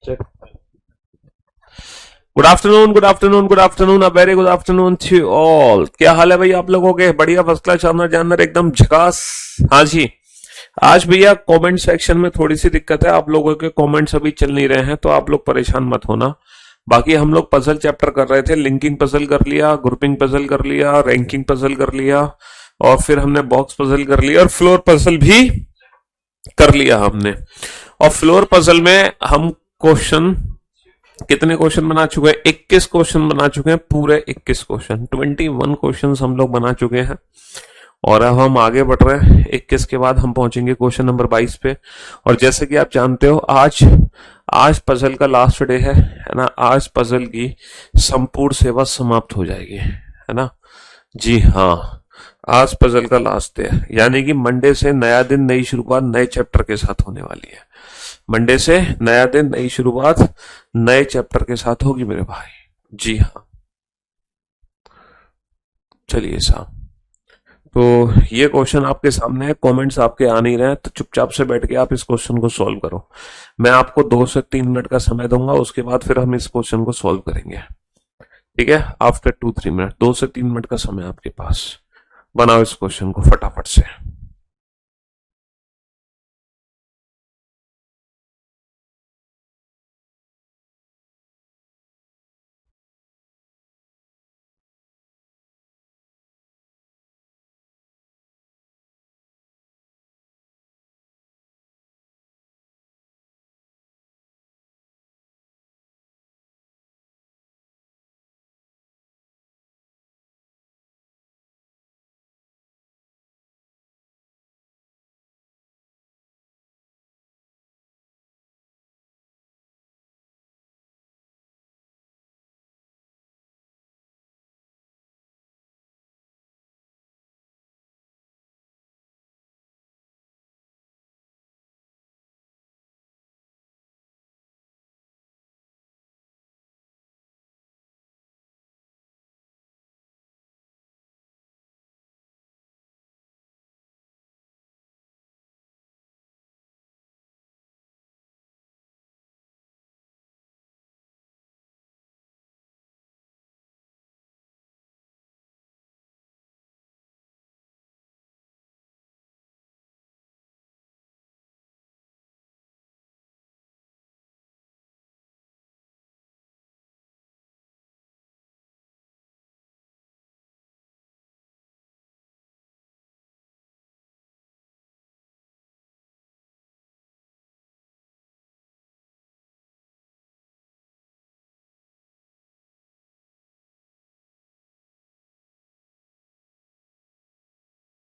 Check. Good afternoon, good afternoon, good afternoon, a very good afternoon to all. क्या हाल है भाई आप लोगों के? बढ़िया, फर्स्ट क्लास, शानदार जानदार, एकदम झकास। हाँ जी। आज भैया कमेंट सेक्शन में थोड़ी सी दिक्कत है, आप लोगों के कमेंट्स अभी चल नहीं रहे हैं, तो आप लोग परेशान मत होना। बाकी हम लोग पजल चैप्टर कर रहे थे, लिंकिंग पजल कर लिया, ग्रुपिंग पजल कर लिया, रैंकिंग पजल कर लिया, और फिर हमने बॉक्स पजल कर लिया, और फ्लोर पजल भी कर लिया हमने। और फ्लोर पजल में हम क्वेश्चन, कितने क्वेश्चन बना चुके हैं? 21 क्वेश्चन बना चुके हैं, पूरे 21 क्वेश्चन, 21 क्वेश्चन हम लोग बना चुके हैं। और अब हम आगे बढ़ रहे हैं, 21 के बाद हम पहुंचेंगे क्वेश्चन नंबर 22 पे। और जैसे कि आप जानते हो, आज आज पजल का लास्ट डे है ना? आज पजल की संपूर्ण सेवा समाप्त हो जाएगी, है ना? जी हाँ। आज पजल का लास्ट डे है, यानी कि मंडे से नया दिन, नई शुरुआत नए चैप्टर के साथ होने वाली है। मंडे से नया दिन, नई शुरुआत नए चैप्टर के साथ होगी मेरे भाई। जी हाँ। चलिए साहब, तो ये क्वेश्चन आपके सामने है, कमेंट्स आपके आ नहीं रहे हैं, तो चुपचाप से बैठ के आप इस क्वेश्चन को सॉल्व करो। मैं आपको 2 से 3 मिनट का समय दूंगा, उसके बाद फिर हम इस क्वेश्चन को सॉल्व करेंगे। ठीक है? आफ्टर 2-3 मिनट, 2 से 3 मिनट का समय आपके पास। बनाओ इस क्वेश्चन को फटाफट से।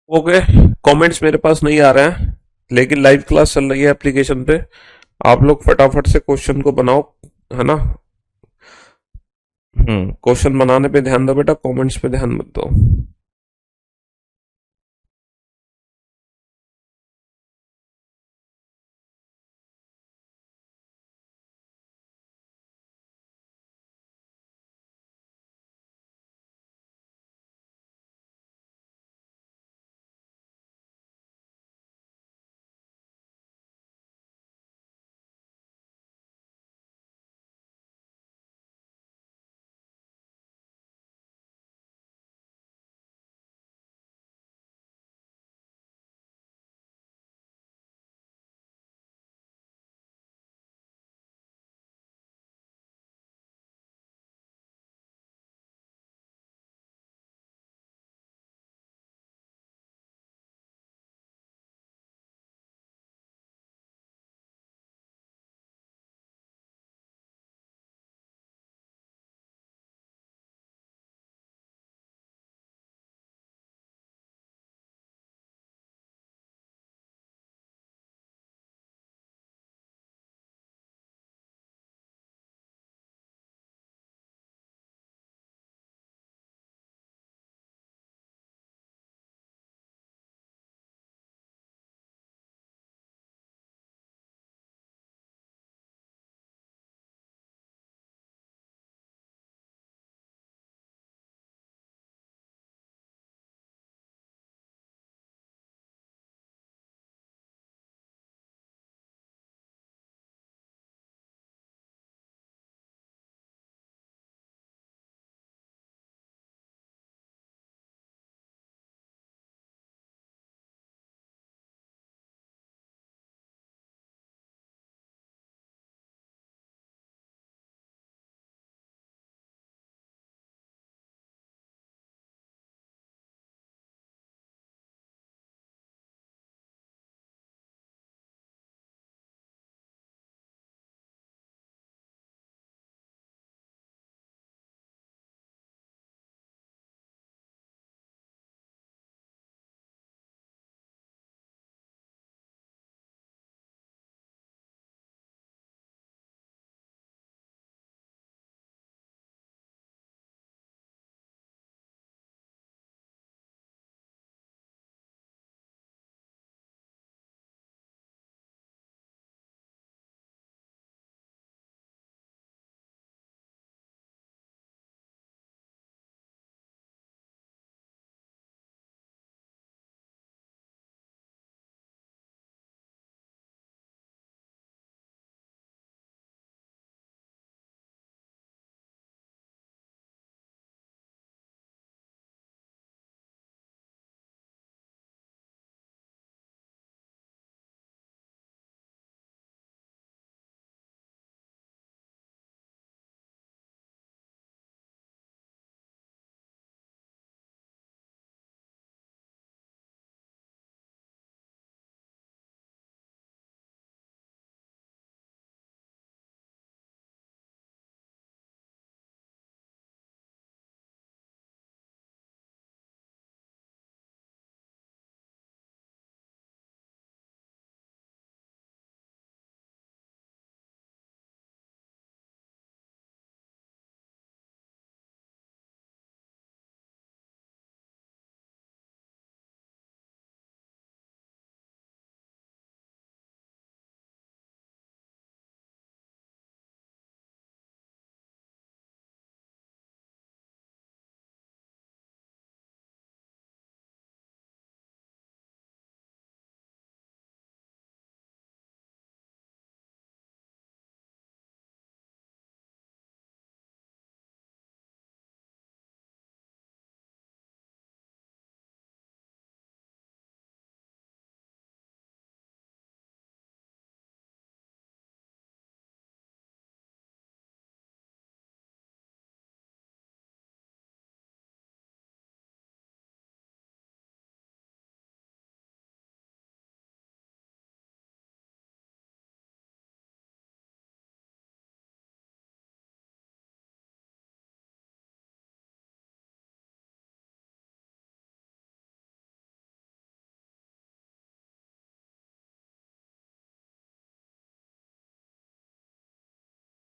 ओके। कमेंट्स मेरे पास नहीं आ रहे हैं, लेकिन लाइव क्लास चल रही है एप्लीकेशन पे। आप लोग फटाफट से क्वेश्चन को बनाओ, है ना? क्वेश्चन बनाने पे ध्यान दो बेटा, कमेंट्स पे ध्यान मत दो।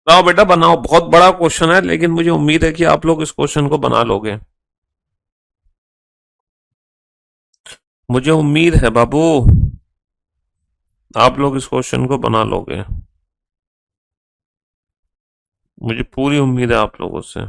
बनाओ बेटा बनाओ, बहुत बड़ा क्वेश्चन है, लेकिन मुझे उम्मीद है कि आप लोग इस क्वेश्चन को बना लोगे। मुझे उम्मीद है बाबू, आप लोग इस क्वेश्चन को बना लोगे। मुझे पूरी उम्मीद है आप लोगों से।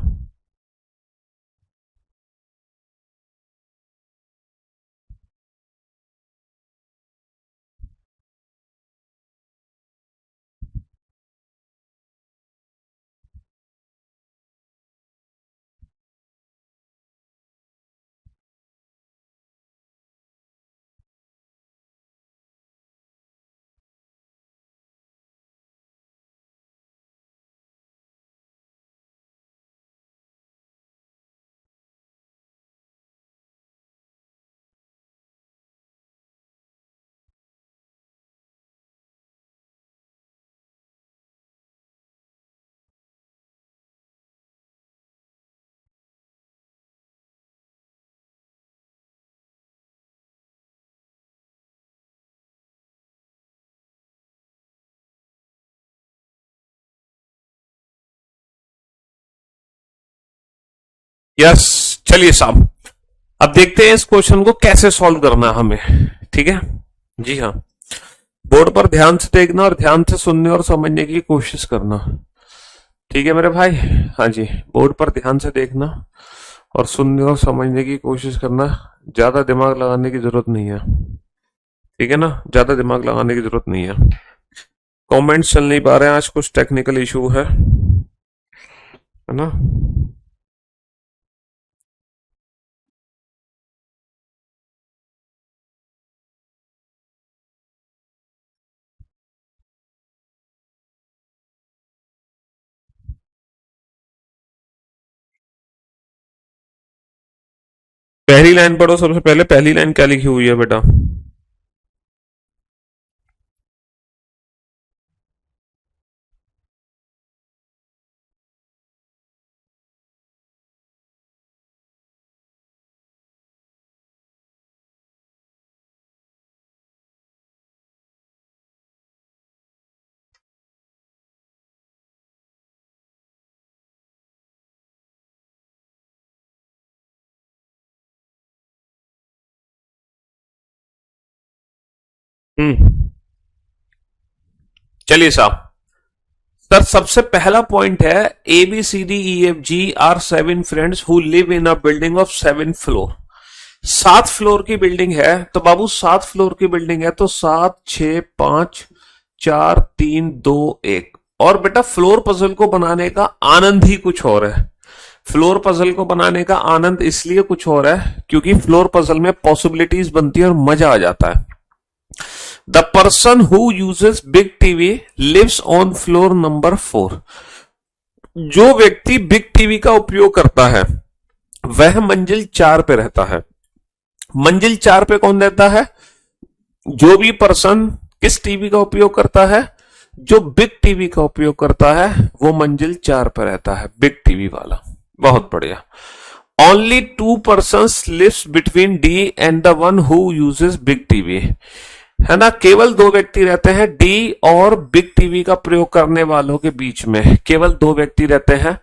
यस, चलिए साहब, अब देखते हैं इस क्वेश्चन को कैसे सॉल्व करना है हमें। ठीक है, जी हाँ। बोर्ड पर ध्यान से देखना और ध्यान से सुनने और समझने की कोशिश करना। ठीक है मेरे भाई, हाँ जी। बोर्ड पर ध्यान से देखना और सुनने और समझने की कोशिश करना। ज्यादा दिमाग लगाने की जरूरत नहीं है, ठीक है ना, ज्यादा दिमाग लगाने की जरूरत नहीं है। कमेंट्स चल नहीं पा रहे हैं, आज कुछ टेक्निकल इशू है ना। पहली लाइन पढ़ो सबसे पहले, पहली लाइन क्या लिखी हुई है बेटा? हम्म, चलिए साहब। सर सबसे पहला पॉइंट है, A B C D E F G are 7 friends who live in a building of 7 floor. 7 floor की बिल्डिंग है, तो बाबू 7 फ्लोर की बिल्डिंग है तो 7 6 5 4 3 2 1। और बेटा फ्लोर पजल को बनाने का आनंद ही कुछ और है। फ्लोर पजल को बनाने का आनंद इसलिए कुछ और है क्योंकि फ्लोर पजल में पॉसिबिलिटीज बनती है और मजा आ जाता है। The person who uses big TV lives on floor number 4। जो व्यक्ति बिग टीवी का उपयोग करता है वह मंजिल 4 पे रहता है। मंजिल 4 पे कौन रहता है? जो भी पर्सन किस टीवी का उपयोग करता है? जो बिग टीवी का उपयोग करता है वो मंजिल 4 पे रहता है, बिग टीवी वाला। बहुत बढ़िया। Only 2 persons lives between D and the one who uses big TV. है ना, केवल 2 व्यक्ति रहते हैं डी और बिग टीवी का प्रयोग करने वालों के बीच में, केवल 2 व्यक्ति रहते हैं।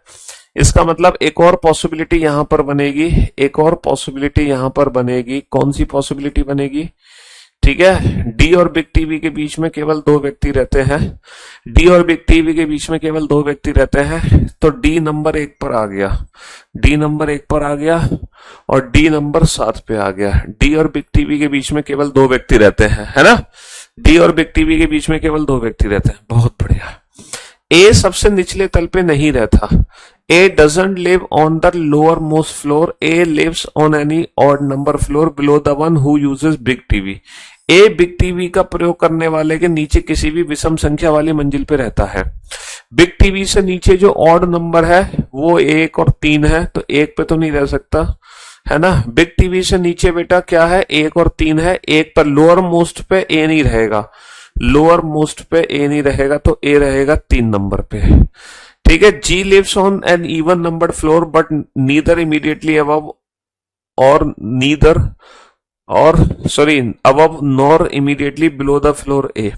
इसका मतलब एक और पॉसिबिलिटी यहां पर बनेगी, एक और पॉसिबिलिटी यहां पर बनेगी। कौन सी पॉसिबिलिटी बनेगी? ठीक है, डी और बिग टीवी के बीच में केवल 2 व्यक्ति रहते हैं। डी और बिग टीवी के बीच में केवल 2 व्यक्ति रहते हैं, तो डी नंबर 1 पर आ गया, डी नंबर 1 पर आ गया और डी नंबर 7 पे आ गया। डी और बिग टीवी के बीच में केवल 2 व्यक्ति रहते हैं, है ना। डी और बिग टीवी के बीच में केवल 2 व्यक्ति रहते हैं, बहुत बढ़िया। ए सबसे निचले तल पे नहीं रहता। A doesn't live on the lowermost floor, A lives on any odd number floor below the one who uses big TV. A big TV का प्रयोग करने वाले के नीचे किसी भी विषम संख्या वाली मंजिल पे रहता है। बिग टीवी से नीचे जो ऑड नंबर है वो 1 और 3 है, तो 1 पे तो नहीं रह सकता, है ना। बिग टीवी से नीचे बेटा क्या है? 1 और 3 है। 1 पर लोअर मोस्ट पे ए नहीं रहेगा, लोअर मोस्ट पे ए नहीं रहेगा, तो ए रहेगा 3 नंबर पे। ठीक है, G lives on an even numbered floor but neither immediately above or neither or sorry above nor immediately below the floor A.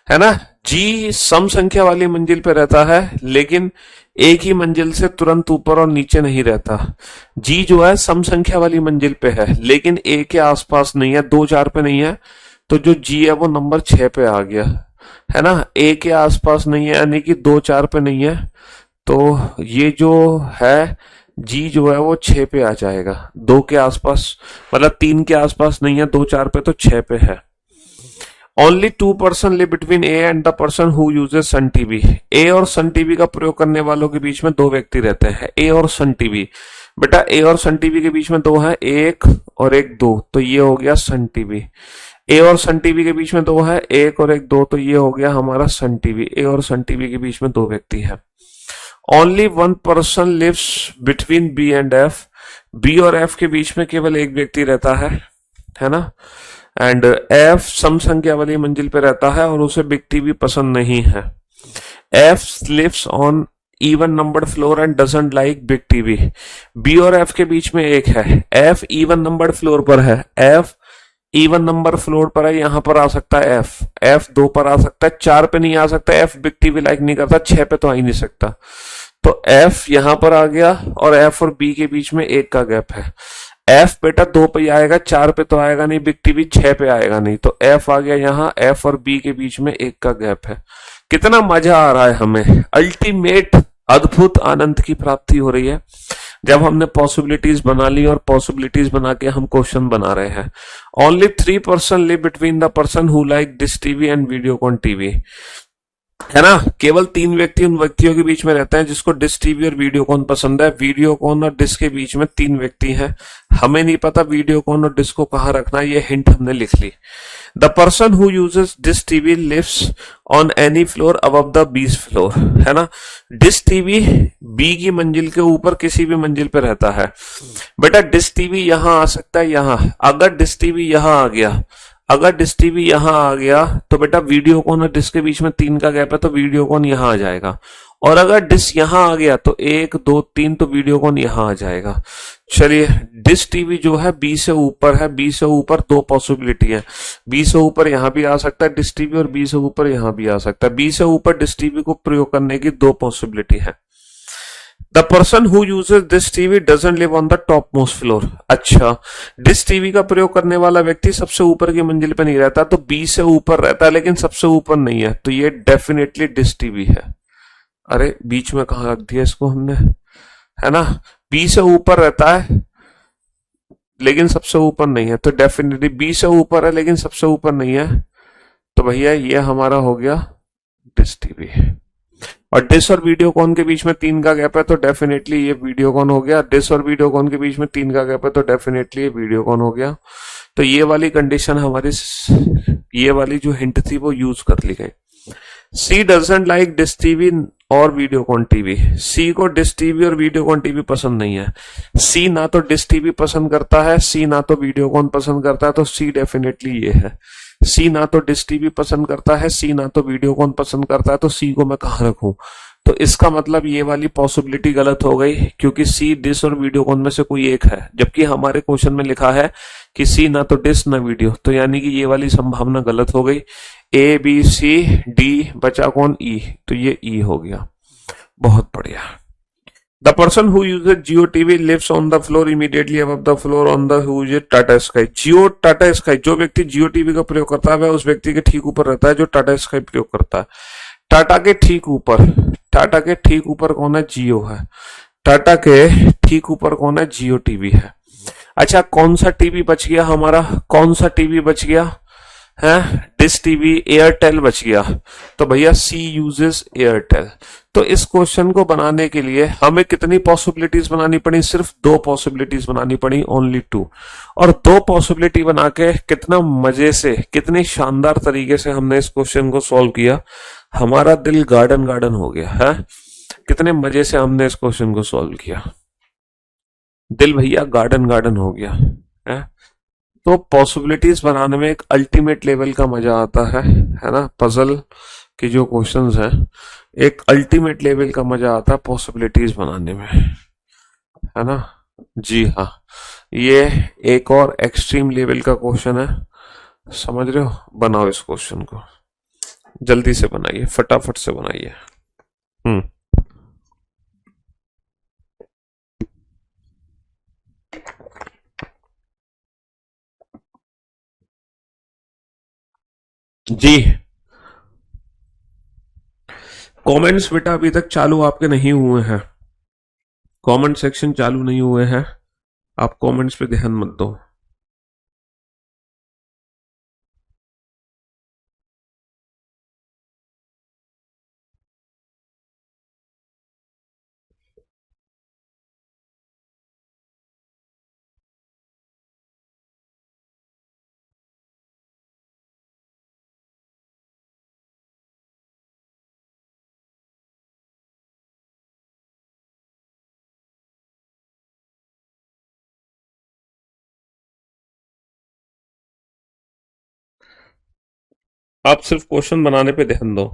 है ना। जी सम संख्या वाली मंजिल पे रहता है लेकिन एक ही मंजिल से तुरंत ऊपर और नीचे नहीं रहता। जी जो है सम संख्या वाली मंजिल पे है लेकिन ए के आसपास नहीं है, 2 4 पे नहीं है, तो जो जी है वो नंबर 6 पे आ गया, है ना। ए के आसपास नहीं है यानी कि 2 4 पे नहीं है, तो ये जो है जी जो है वो 6 पे आ जाएगा। 2 के आसपास मतलब 3 के आसपास नहीं है, 2 4 पे, तो 6 पे है। Only 2% live between A and the person who uses Sun TV. A or Sun TV का प्रयोग करने वालों के बीच में 2 व्यक्ति रहते हैं। ए और सन टीवी, बेटा ए और सन टीवी के बीच में 2 है, एक और एक 2, तो ये हो गया सन TV. A or Sun TV के बीच में 2 है, एक और एक 2, तो ये हो गया हमारा सन TV. A or Sun TV के बीच में 2 व्यक्ति है। Only 1 person lives between B and F. B और एफ के बीच में केवल एक व्यक्ति रहता है ना। एंड एफ सम संख्या वाली मंजिल पे रहता है और उसे बिग टीवी पसंद नहीं है। F lives on even numbered floor and doesn't like big TV. B और एफ के बीच में एक है, एफ इवन नंबर्ड फ्लोर पर है, एफ इवन नंबर फ्लोर पर है, यहां पर आ सकता है एफ, एफ 2 पर आ सकता है, 4 पे नहीं आ सकता, एफ बिग टीवी लाइक नहीं करता, 6 पे तो आ ही नहीं सकता, तो एफ यहां पर आ गया और एफ और बी के बीच में 1 का गैप है। एफ बेटा 2 पे आएगा, 4 पे तो आएगा नहीं, बिग टीवी 6 पे आएगा नहीं, तो एफ आ गया यहाँ, एफ और बी के बीच में 1 का गैप है। कितना मजा आ रहा है हमें, अल्टीमेट अद्भुत आनंद की प्राप्ति हो रही है जब हमने पॉसिबिलिटीज बना ली और पॉसिबिलिटीज बना के हम क्वेश्चन बना रहे हैं। Only 3% live between the person who like dish TV and Videocon TV, है ना। केवल 3 व्यक्ति उन व्यक्तियों के बीच में रहते हैं जिसको डिश टीवी और वीडियोकॉन पसंद है। वीडियोकॉन और डिश के बीच में 3 व्यक्ति हैं, हमें नहीं पता वीडियोकॉन और डिश को कहां रखना है, ये हिंट हमने लिख ली। The person who uses Dish TV lives on any floor above the B's floor, है ना। डिश टीवी बी की मंजिल के ऊपर किसी भी मंजिल पे रहता है। बेटा डिश टीवी यहां आ सकता है, यहां, अगर डिश टीवी यहां आ गया, अगर डिश टीवी यहां आ गया तो बेटा वीडियोकॉन और डिश के बीच में 3 का गैप है, तो वीडियोकॉन यहां आ जाएगा। और अगर डिश यहां आ गया तो 1 2 3, तो वीडियोकॉन यहां आ जाएगा। चलिए डिश टीवी जो है बी से ऊपर है, बी से ऊपर 2 पॉसिबिलिटी है, बी से ऊपर यहां भी आ सकता है डिश टीवी और बी से ऊपर यहां भी आ सकता है। बी से ऊपर डिश टीवी को प्रयोग करने की 2 पॉसिबिलिटी है। The person who uses Dish TV doesn't live on the top most floor. अच्छा, डिश टीवी का प्रयोग करने वाला व्यक्ति सबसे ऊपर की मंजिल पे नहीं रहता, तो बी से ऊपर रहता है लेकिन सबसे ऊपर नहीं है, तो ये डेफिनेटली डिश टीवी है। अरे बीच में कहां रख दिया इसको हमने, है ना। बी से ऊपर रहता है लेकिन सबसे ऊपर नहीं है, तो डेफिनेटली बी से ऊपर है लेकिन सबसे ऊपर नहीं है, तो भैया ये हमारा हो गया डिश टीवी। और डिश और वीडियोकॉन के बीच में 3 का गैप है, तो डेफिनेटली ये वीडियोकॉन हो गया। डिश और वीडियोकॉन के बीच में 3 का गैप है, तो डेफिनेटली ये वीडियोकॉन हो गया। तो ये वाली कंडीशन हमारी, ये वाली जो हिंट थी वो यूज कर ली गई। सी डजंट लाइक डिश टीवी और वीडियोकॉन टीवी। सी को डिश टीवी और वीडियोकॉन टीवी पसंद नहीं है। सी ना तो डिश टीवी पसंद करता है, सी ना तो वीडियोकॉन पसंद करता है, तो सी डेफिनेटली ये है। सी ना तो डिश टीवी पसंद करता है, सी ना तो वीडियोकॉन पसंद करता है, तो सी को मैं कहां रखूं। तो इसका मतलब ये वाली पॉसिबिलिटी गलत हो गई, क्योंकि सी डिश और वीडियोकॉन में से कोई एक है, जबकि हमारे क्वेश्चन में लिखा है कि सी ना तो डिश ना वीडियो, तो यानी कि ये वाली संभावना गलत हो गई। ए बी सी डी बचा कौन, ई, तो ये ई हो गया। बहुत बढ़िया। The person who uses Jio TV lives on the floor immediately above the floor on the who uses Tata Sky. Jio Tata Sky, जो व्यक्ति जियो टीवी का प्रयोग करता है वह उस व्यक्ति के ठीक ऊपर रहता है जो टाटा स्काई प्रयोग करता है। टाटा के ठीक ऊपर, टाटा के ठीक ऊपर कौन है, जियो है। टाटा के ठीक ऊपर कौन है, जियो टीवी है। अच्छा, कौन सा टीवी बच गया हमारा, कौन सा टीवी बच गया है, डिश टीवी, एयरटेल बच गया, तो भैया सी यूजेस एयरटेल। तो इस क्वेश्चन को बनाने के लिए हमें कितनी पॉसिबिलिटीज बनानी पड़ी, सिर्फ 2 पॉसिबिलिटीज बनानी पड़ी, ओनली 2। और 2 पॉसिबिलिटी बना के कितना मजे से, कितने शानदार तरीके से हमने इस क्वेश्चन को सॉल्व किया, हमारा दिल गार्डन गार्डन हो गया है। कितने मजे से हमने इस क्वेश्चन को सॉल्व किया, दिल भैया गार्डन गार्डन हो गया है। तो पॉसिबिलिटीज बनाने में एक अल्टीमेट लेवल का मजा आता है ना। पजल के जो क्वेश्चंस हैं, एक अल्टीमेट लेवल का मजा आता है पॉसिबिलिटीज बनाने में, है ना। जी हाँ, ये एक और एक्सट्रीम लेवल का क्वेश्चन है, समझ रहे हो। बनाओ इस क्वेश्चन को। जल्दी से बनाइए, फटाफट से बनाइए। हम्म। जी। कमेंट्स बेटा अभी तक चालू आपके नहीं हुए हैं, कमेंट सेक्शन चालू नहीं हुए हैं, आप कमेंट्स पे ध्यान मत दो। आप सिर्फ क्वेश्चन बनाने पे ध्यान दो।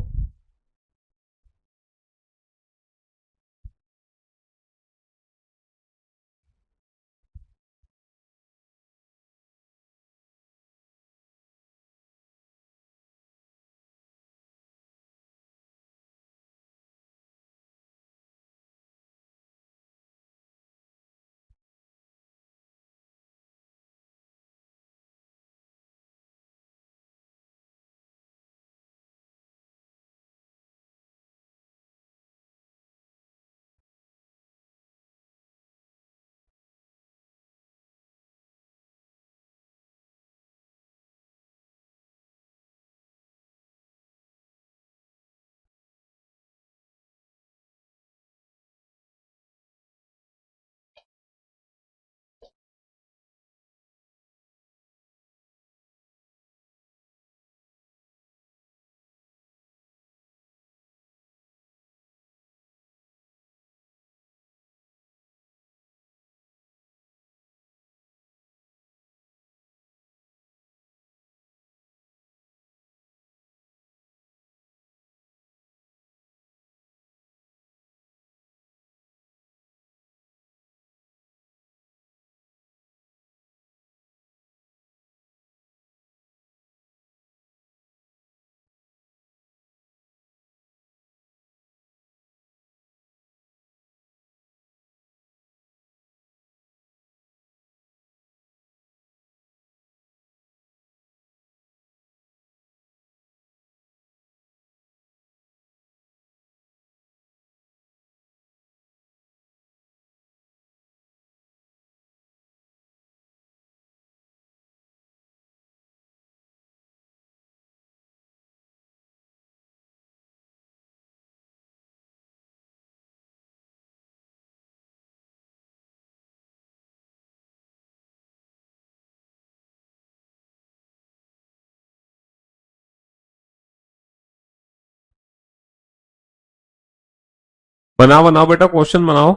बनाओ बनाओ बेटा, क्वेश्चन बनाओ।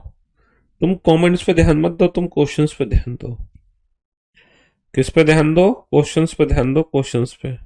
तुम कमेंट्स पे ध्यान मत दो, तुम क्वेश्चंस पे ध्यान दो। किस पे ध्यान दो? क्वेश्चंस पे ध्यान दो, क्वेश्चंस पे।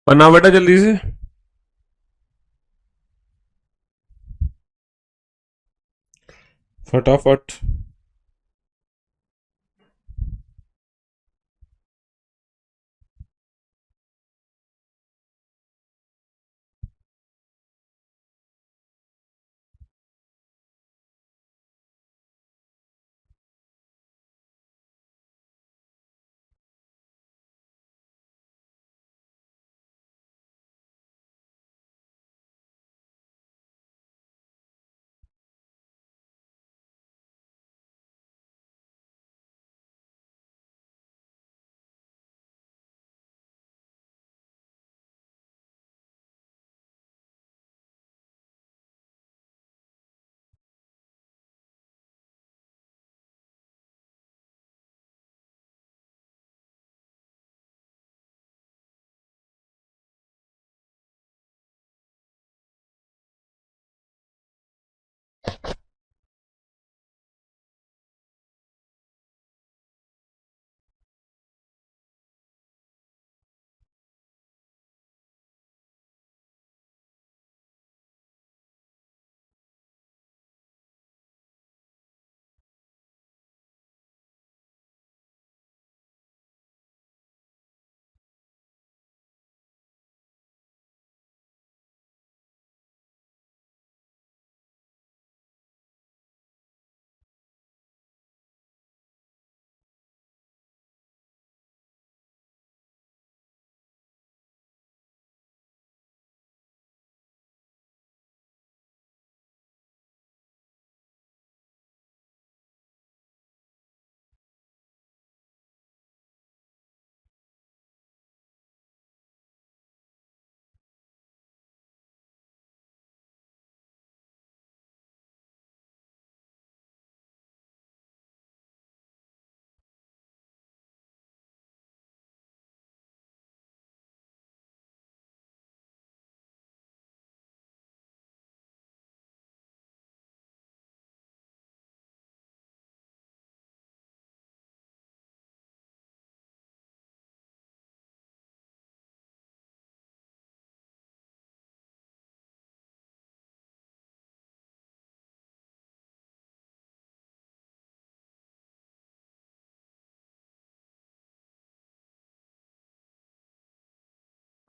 पन्ना बेटा जल्दी से। फटाफट।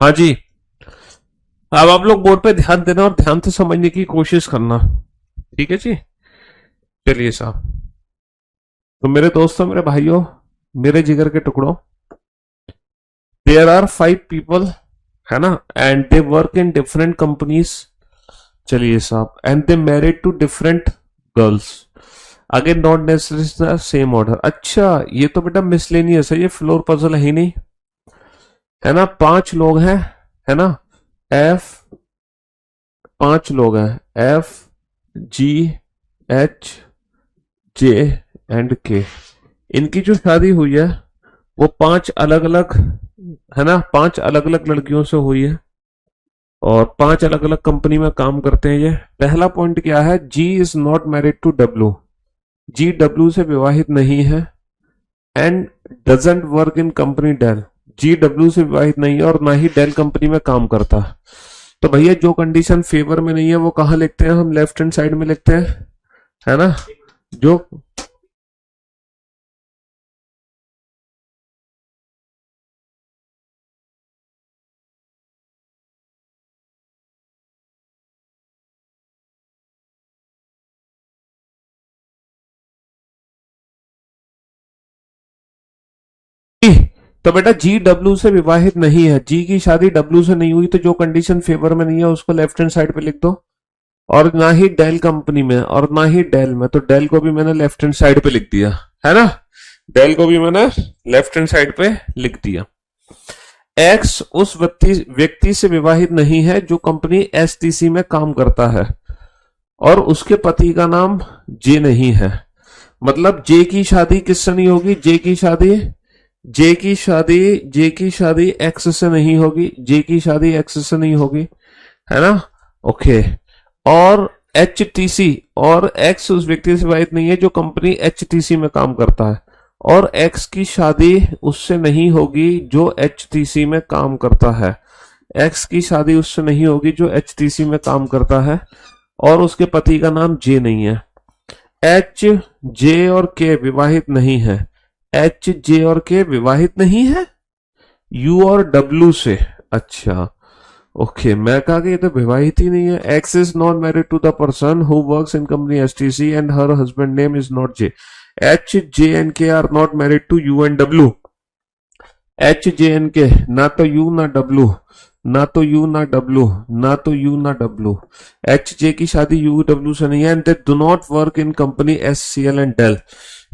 हाँ जी। अब आप लोग बोर्ड पे ध्यान देना और ध्यान से समझने की कोशिश करना। ठीक है जी। चलिए साहब। तो मेरे दोस्तों, मेरे भाइयों, मेरे जिगर के टुकड़ों, देयर आर 5 पीपल, है ना, and they work in different companies. चलिए साहब, and they married to different girls. Again not necessary same order. अच्छा, ये तो बेटा मिसलेनियस है, ये फ्लोर पजल है ही नहीं, है ना। 5 लोग हैं, है ना। एफ 5 लोग हैं, F G H J and के। इनकी जो शादी हुई है वो 5 अलग अलग, है ना, 5 अलग अलग लड़कियों से हुई है और 5 अलग अलग कंपनी में काम करते हैं ये। पहला पॉइंट क्या है, G is not married to W. G W से विवाहित नहीं है। And doesn't work in company Dell. G W से विवाहित नहीं है और ना ही डेल कंपनी में काम करता। तो भैया जो कंडीशन फेवर में नहीं है वो कहाँ लिखते हैं हम, लेफ्ट हैंड साइड में लिखते हैं, है ना। जो तो बेटा जी डब्ल्यू से विवाहित नहीं है, जी की शादी डब्ल्यू से नहीं हुई, तो जो कंडीशन फेवर में नहीं है उसको लेफ्ट हैंड साइड पे लिख दो। और ना ही डेल कंपनी में और ना ही डेल में, तो डेल को भी मैंने लेफ्ट हैंड साइड पे लिख दिया, है ना। डेल को भी मैंने लेफ्ट हैंड साइड पे लिख दिया। एक्स उस व्यक्ति से विवाहित नहीं है जो कंपनी एसटीसी में काम करता है और उसके पति का नाम जे नहीं है। मतलब जे की शादी किससे नहीं होगी, जे की शादी एक्स से नहीं होगी, जे की शादी एक्स से नहीं होगी, है ना। ओके। और एच टी सी, और एक्स उस व्यक्ति से विवाहित नहीं है जो कंपनी एच टी सी में काम करता है और एक्स की शादी उससे नहीं होगी जो एच टी सी में काम करता है। एक्स की शादी उससे नहीं होगी जो एचटीसी में काम करता है और उसके पति का नाम जे नहीं है। एच, जे और के विवाहित नहीं है। एच, जे और के विवाहित नहीं है यू और डब्ल्यू से। अच्छा, ओके, मैं कहा कि ये तो विवाहित ही नहीं है। X is not married to the person who works in company STC and her husband name is not J. H, J and K are not married to U and W. H, J and K, ना तो you ना W, ना तो you ना W, ना तो you ना W. H, जे की शादी यू डब्ल्यू से नहीं है and they do not work in company S C L and Dell.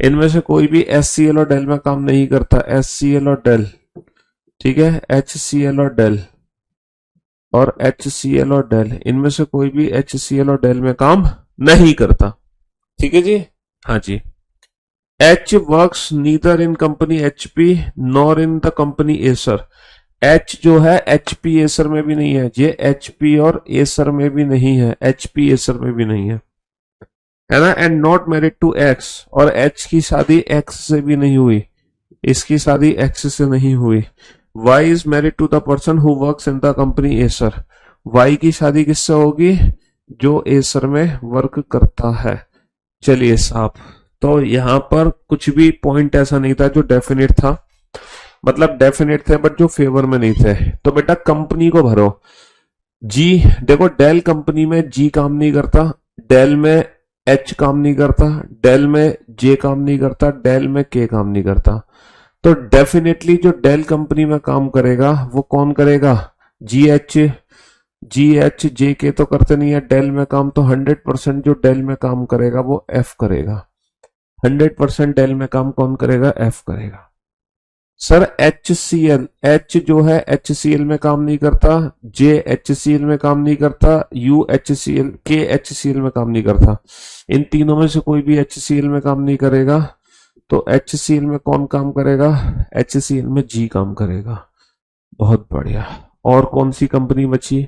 इनमें से कोई भी एस सी एल और डेल में काम नहीं करता। एस सी एल और डेल, ठीक है, एच सी एल और डेल और एच सी एल और डेल, इनमें से कोई भी एच सी एल और डेल में काम नहीं करता। ठीक है जी, हाँ जी। H works neither in company HP nor in the company Acer. H जो है एचपी एसर में भी नहीं है, ये एचपी और एसर में भी नहीं है, एचपी एसर में भी नहीं है ना। And not married to X, और एच की शादी एक्स से भी नहीं हुई, इसकी शादी एक्स से नहीं हुई। Y is married to the person who works in the company Acer. Y की शादी किससे होगी? जो एसर में वर्क करता है। चलिए साहब, तो यहां पर कुछ भी पॉइंट ऐसा नहीं था जो डेफिनेट था, मतलब डेफिनेट थे बट जो फेवर में नहीं थे। तो बेटा कंपनी को भरो। जी देखो, डेल कंपनी में जी काम नहीं करता, डेल में एच काम नहीं करता, डेल में जे काम नहीं करता, डेल में के काम नहीं करता। तो डेफिनेटली जो डेल कंपनी में काम करेगा वो कौन करेगा? जी एच, जी एच जे के तो करते नहीं है डेल में काम, तो 100% जो डेल में काम करेगा वो एफ करेगा। 100% डेल में काम कौन करेगा? एफ करेगा। Sir H C L, H जो है एच सी एल में काम नहीं करता, जे एच सी एल में काम नहीं करता, यू एच सी एल, के एच सी एल में काम नहीं करता। इन तीनों में से कोई भी एच सी एल में काम नहीं करेगा। तो एच सी एल में कौन काम करेगा? एच सी एल में जी काम करेगा। बहुत बढ़िया। और कौन सी कंपनी बची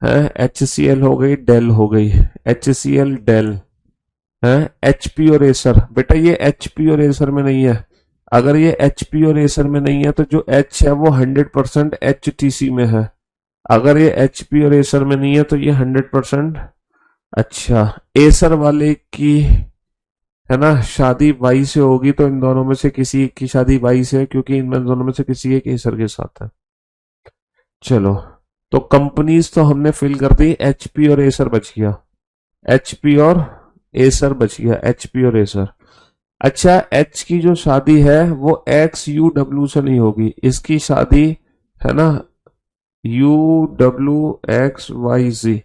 है? एच सी एल हो गई, डेल हो गई, एच सी एल डेल है, एचपी और एसर। बेटा ये एचपी और एसर में नहीं है। अगर ये एचपी और एसर में नहीं है तो जो एच है वो 100% एच टी सी में है। अगर ये एचपी और एसर में नहीं है तो ये 100%। अच्छा, एसर वाले की है ना शादी वाई से होगी, तो इन दोनों में से किसी एक की शादी वाई से है, क्योंकि इनमें दोनों में से किसी एक एसर के साथ है। चलो, तो कंपनीज तो हमने फिल कर दी, एचपी और एसर बच गया, एचपी और एसर बच गया, एचपी और एसर। अच्छा, एच की जो शादी है वो एक्स यू डब्ल्यू से नहीं होगी, इसकी शादी है ना यू डब्ल्यू एक्स वाई जी।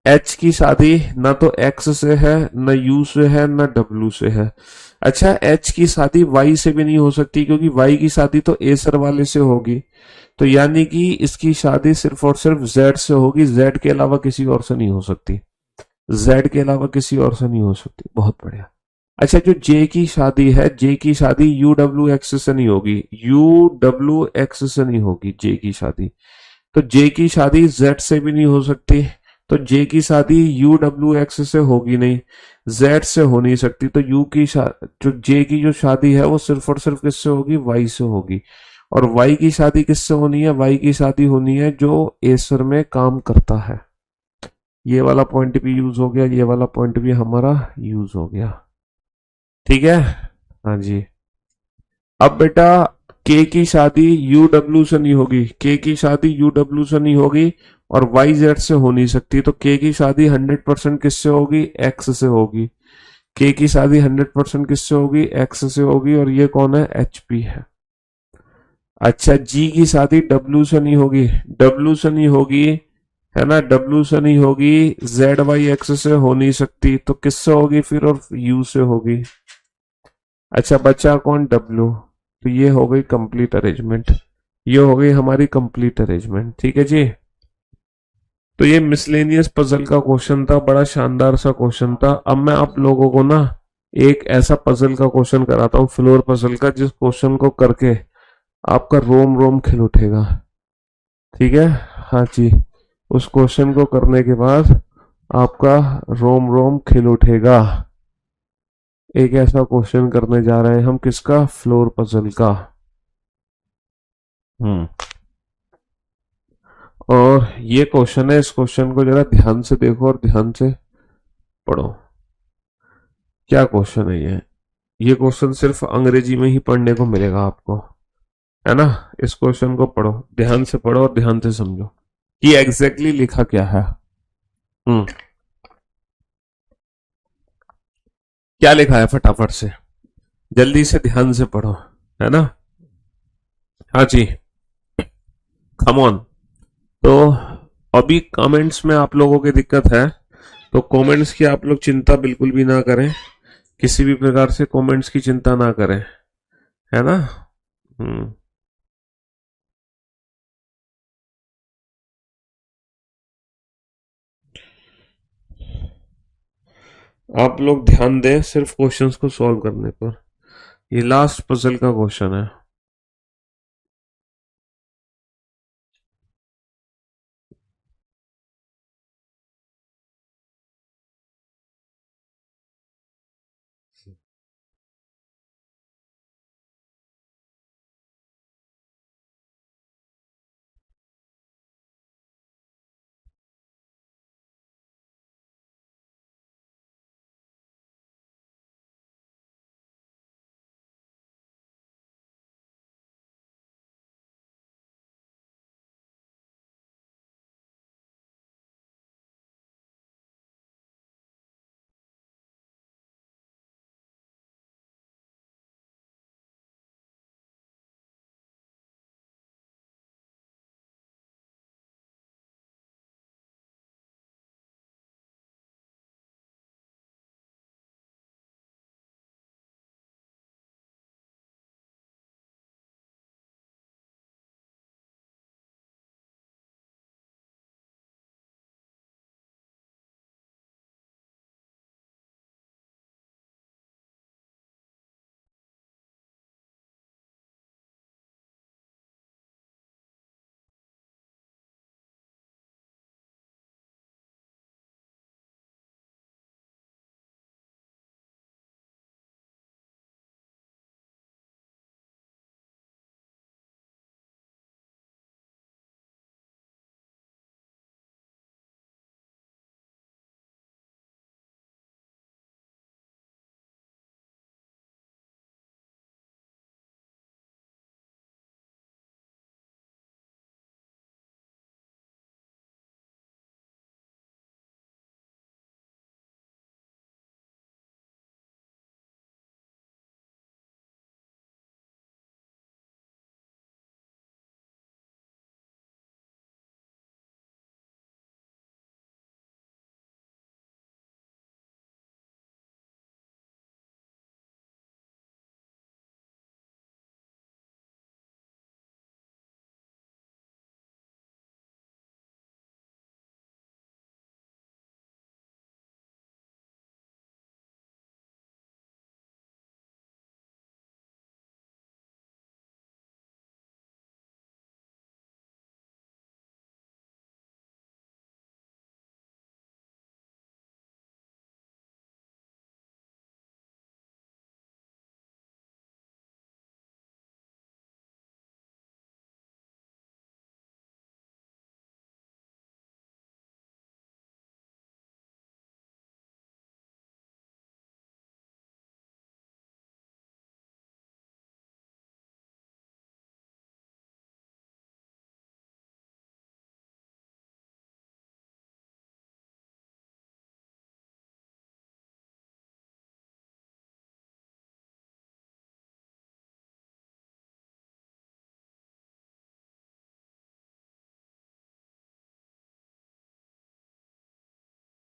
एच की शादी ना तो एक्स से है, न यू से है, न डब्ल्यू से है। अच्छा, एच की शादी वाई से भी नहीं हो सकती, क्योंकि वाई की शादी तो एसर वाले से होगी। तो यानी कि इसकी शादी सिर्फ और सिर्फ जेड से होगी, जेड के अलावा किसी और से नहीं हो सकती, जेड के अलावा किसी और से नहीं हो सकती। बहुत बढ़िया। अच्छा, जो जे की शादी है, जे की शादी यू डब्ल्यू एक्स से नहीं होगी, यू डब्ल्यू एक्स से नहीं होगी जे की शादी। तो जे की शादी जेड से भी नहीं हो सकती, तो जे की शादी यू डब्ल्यू एक्स से होगी नहीं, जेड से हो नहीं सकती। तो यू की जो जे की जो शादी है वो सिर्फ और सिर्फ किससे होगी? वाई से होगी। और वाई की शादी किससे होनी है? वाई की शादी होनी है जो एसर में काम करता है। ये वाला पॉइंट भी यूज हो गया, ये वाला पॉइंट भी हमारा यूज हो गया। ठीक है, हाँ जी। अब बेटा के की शादी यू डब्ल्यू से नहीं होगी, के की शादी यू डब्ल्यू से नहीं होगी और वाई जेड से हो नहीं सकती। तो के की शादी 100% किससे होगी? एक्स से होगी। के की शादी 100% किससे होगी? एक्स से होगी, और ये कौन है? एचपी है। अच्छा, जी की शादी डब्ल्यू से नहीं होगी, डब्ल्यू से नहीं होगी है ना, डब्ल्यू से नहीं होगी, जेड वाई एक्स से हो नहीं सकती, तो किससे होगी फिर? और यू से होगी। अच्छा, बचा कौन? डब्ल्यू। तो ये हो गई कंप्लीट अरेंजमेंट, ये हो गई हमारी कंप्लीट अरेंजमेंट। ठीक है जी। तो ये मिसलेनियस पजल का क्वेश्चन था, बड़ा शानदार सा क्वेश्चन था। अब मैं आप लोगों को ना एक ऐसा पजल का क्वेश्चन कराता हूँ, फ्लोर पजल का, जिस क्वेश्चन को करके आपका रोम रोम खिल उठेगा। ठीक है, हाँ जी। उस क्वेश्चन को करने के बाद आपका रोम रोम खिल उठेगा। एक ऐसा क्वेश्चन करने जा रहे हैं हम, किसका? फ्लोर पजल का। हम्म और ये क्वेश्चन है, इस क्वेश्चन को जरा ध्यान से देखो और ध्यान से पढ़ो। क्या क्वेश्चन है ये क्वेश्चन सिर्फ अंग्रेजी में ही पढ़ने को मिलेगा आपको, है ना। इस क्वेश्चन को पढ़ो, ध्यान से पढ़ो और ध्यान से समझो कि एग्जैक्टली लिखा क्या है। हम्म। क्या लिखा है, फटाफट से, जल्दी से ध्यान से पढ़ो, है ना। हाँ जी, कम ऑन। तो अभी कमेंट्स में आप लोगों की दिक्कत है, तो कमेंट्स की आप लोग चिंता बिल्कुल भी ना करें, किसी भी प्रकार से कमेंट्स की चिंता ना करें, है ना। हम्म। आप लोग ध्यान दें सिर्फ क्वेश्चंस को सॉल्व करने पर। ये लास्ट पजल का क्वेश्चन है।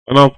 है ना।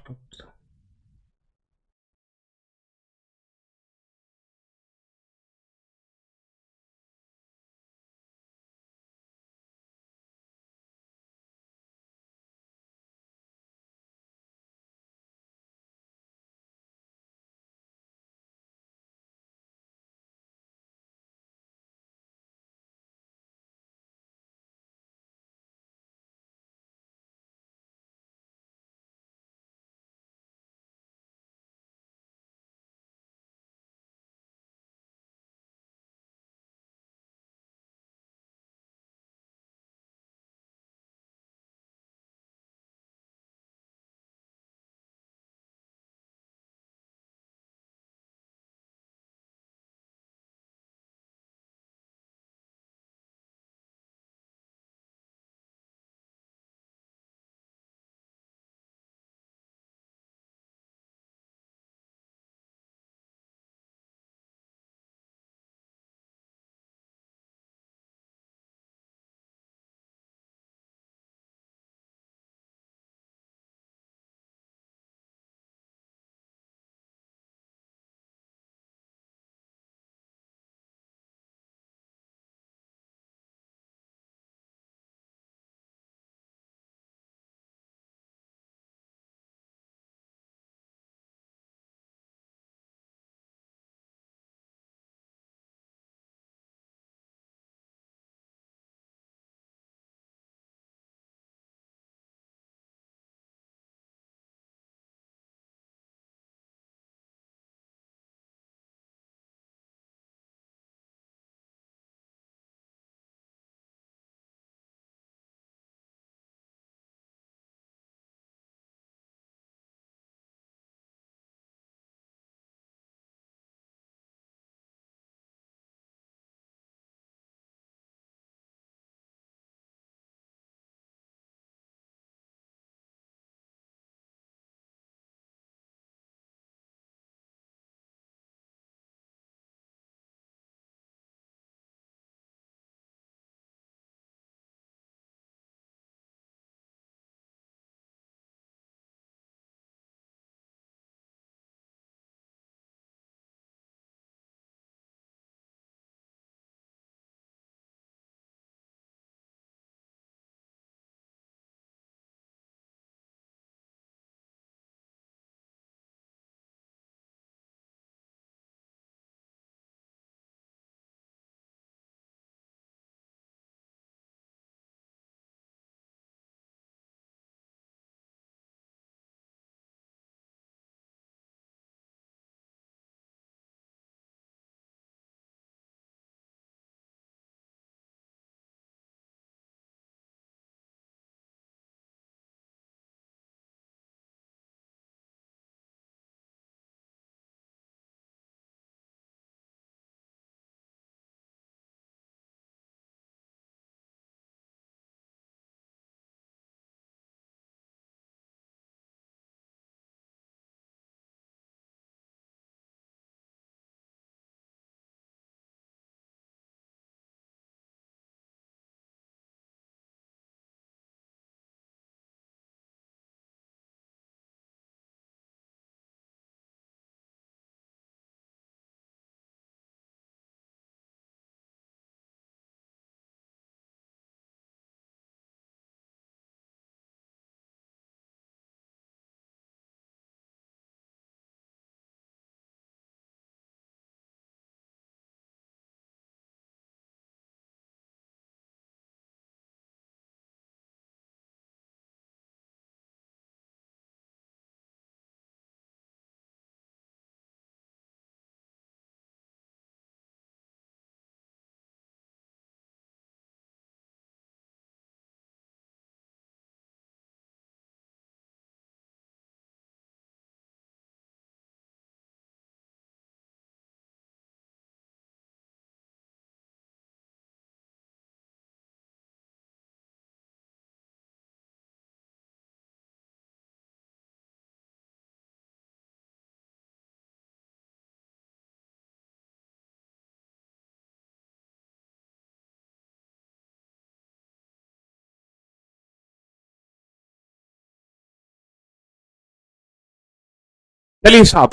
चलिए साहब,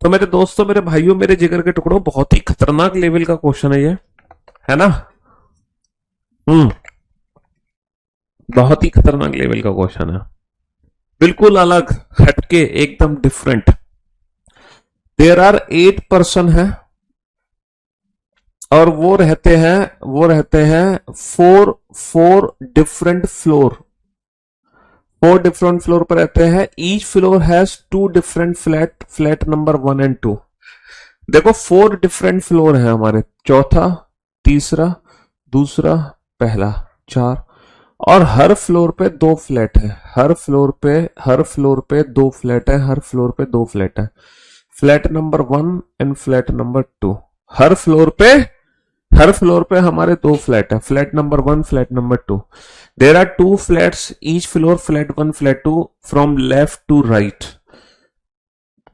तो मेरे दोस्तों, मेरे भाइयों, मेरे जिगर के टुकड़ों, बहुत ही खतरनाक लेवल का क्वेश्चन है ये, है ना। हम्म। बहुत ही खतरनाक लेवल का क्वेश्चन है, बिल्कुल अलग, हटके, एकदम डिफरेंट। देयर आर 8 पर्सन है, और वो रहते हैं four four different floor, 4 different floor पर रहते हैं। Each floor has 2 different flat, flat number 1 और 2। देखो 4 डिफरेंट फ्लोर है हमारे, चौथा, तीसरा, दूसरा, पहला, 4। और हर फ्लोर पे 2 फ्लैट है, हर फ्लोर पे 2 फ्लैट है, हर फ्लोर पे 2 फ्लैट है। Flat number 1 and flat number 2। हर फ्लोर पे हर फ्लोर पे हमारे 2 फ्लैट है, flat number 1, flat number 2। There are 2 flats each floor, flat 1, flat 2, from left to right.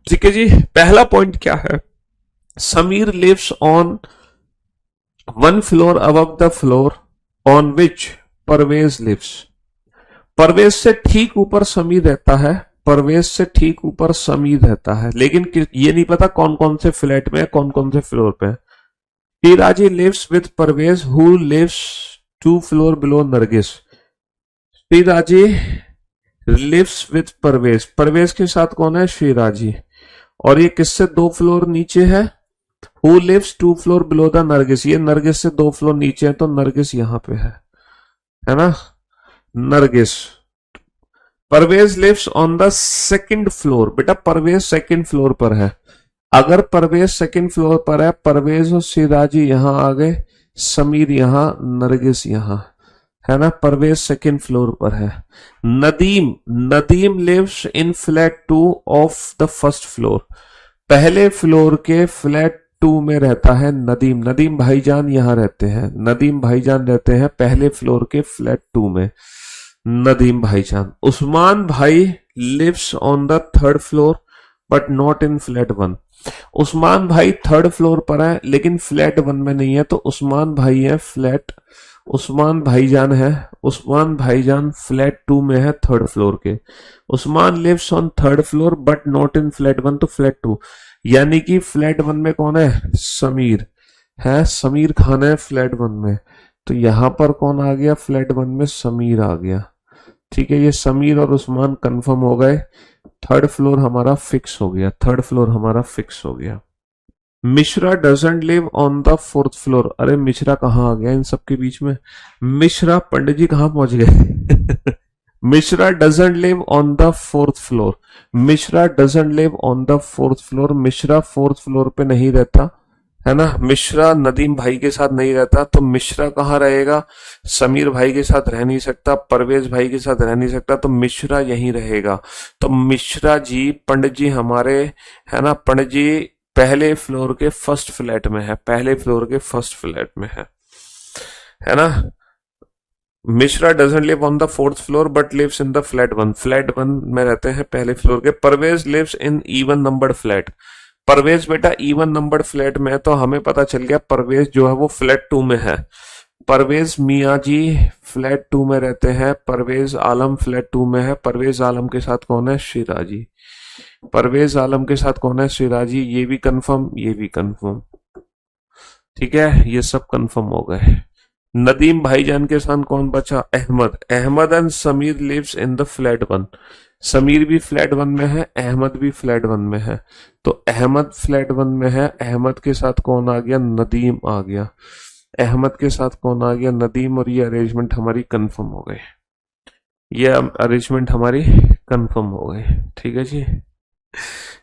ठीक है जी। पहला पॉइंट क्या है, Sameer lives on 1 floor above the floor on which Parvez lives. Parvez से ठीक ऊपर समीर रहता है, परवेज से ठीक ऊपर समीर रहता है, लेकिन ये नहीं पता कौन कौन से फ्लैट में है, कौन कौन से फ्लोर पे है। Shiraji lives with Parvez, who lives 2 floor below Nargis. Shriraji lives with Parvez, Parvez के साथ कौन है, श्रीराजी। और ये किससे 2 फ्लोर नीचे है, who lives 2 floor below the Nargis. ये नरगिस से 2 फ्लोर नीचे है, तो नरगिस यहां पे है ना, Nargis. Parvez lives on the 2nd floor. बेटा परवेज 2nd फ्लोर पर है, अगर परवेज 2nd फ्लोर पर है, परवेज और सिराजी यहां आ गए, समीर यहां, नरगिस यहां, है ना। परवेज 2nd फ्लोर पर है। Nadeem Nadeem lives in flat 2 of the 1st floor. पहले फ्लोर के फ्लैट 2 में रहता है नदीम। नदीम भाईजान यहां रहते हैं, नदीम भाईजान रहते हैं पहले फ्लोर के फ्लैट 2 में, नदीम भाईजान। उस्मान भाई lives on the 3rd floor but not in flat 1। Usman भाई 3rd फ्लोर पर है, लेकिन फ्लैट 1 में नहीं है, तो उस्मान भाई है फ्लैट, उस्मान भाईजान है, उस्मान भाईजान फ्लैट 2 में है 3rd फ्लोर के। Usman lives on 3rd floor but not in flat 1, तो फ्लैट 2। यानी कि फ्लैट 1 में कौन है, समीर है, समीर खान है फ्लैट 1 में। तो यहां पर कौन आ गया, फ्लैट 1 में समीर आ गया। ठीक है, ये समीर और उस्मान कंफर्म हो गए। 3rd फ्लोर हमारा फिक्स हो गया, 3rd फ्लोर हमारा फिक्स हो गया। Mishra doesn't live on the 4th floor. अरे मिश्रा कहाँ आ गया इन सबके बीच में, मिश्रा पंडित जी कहाँ पहुंच गए। Mishra doesn't live on the 4th floor. Mishra doesn't live on the 4th floor. Mishra 4th floor पे नहीं रहता, है ना। मिश्रा नदीम भाई के साथ नहीं रहता, तो मिश्रा कहाँ रहेगा, समीर भाई के साथ रह नहीं सकता, परवेज भाई के साथ रह नहीं सकता, तो मिश्रा यहीं रहेगा। तो मिश्रा जी, पंडित जी हमारे, है ना, पंडित जी पहले फ्लोर के 1st फ्लैट में है, पहले फ्लोर के 1st फ्लैट में है ना। Mishra doesn't live on the 4th floor but lives in the flat 1। Flat 1 में रहते हैं पहले फ्लोर के। Parvez lives in even numbered flat. Parvez बेटा इवन नंबर्ड फ्लैट में है, तो हमें पता चल गया परवेज जो है वो फ्लैट 2 में है। परवेज मियाँ जी फ्लैट 2 में रहते हैं, परवेज आलम फ्लैट 2 में है। परवेज आलम के साथ कौन है, शिराजी। परवेज आलम के साथ कौन है, शिराजी। ये भी कंफर्म, ये भी कंफर्म। ठीक है, ये सब कंफर्म हो गए। नदीम भाईजान के साथ कौन बचा, Ahmed. Ahmed and Sameer lives in the flat 1। Sameer भी फ्लैट 1 में है, अहमद भी फ्लैट 1 में है, तो अहमद फ्लैट 1 में है। अहमद के साथ कौन आ गया, नदीम आ गया। अहमद के साथ कौन आ गया, नदीम। और ये अरेंजमेंट हमारी कंफर्म हो गई, ये अरेंजमेंट हमारी कंफर्म हो गई। ठीक है जी।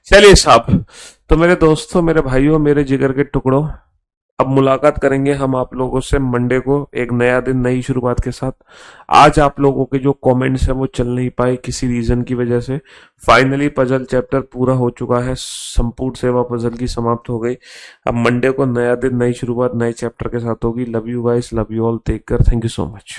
चलिए साहब, तो मेरे दोस्तों, मेरे भाइयों, मेरे जिगर के टुकड़ों, अब मुलाकात करेंगे हम आप लोगों से मंडे को, एक नया दिन, नई शुरुआत के साथ। आज आप लोगों के जो कमेंट्स हैं वो चल नहीं पाए किसी रीजन की वजह से। फाइनली पजल चैप्टर पूरा हो चुका है, संपूर्ण सेवा पजल की समाप्त हो गई। अब मंडे को नया दिन, नई शुरुआत, नए चैप्टर के साथ होगी। Love you guys, love you all, take care, thank you so much.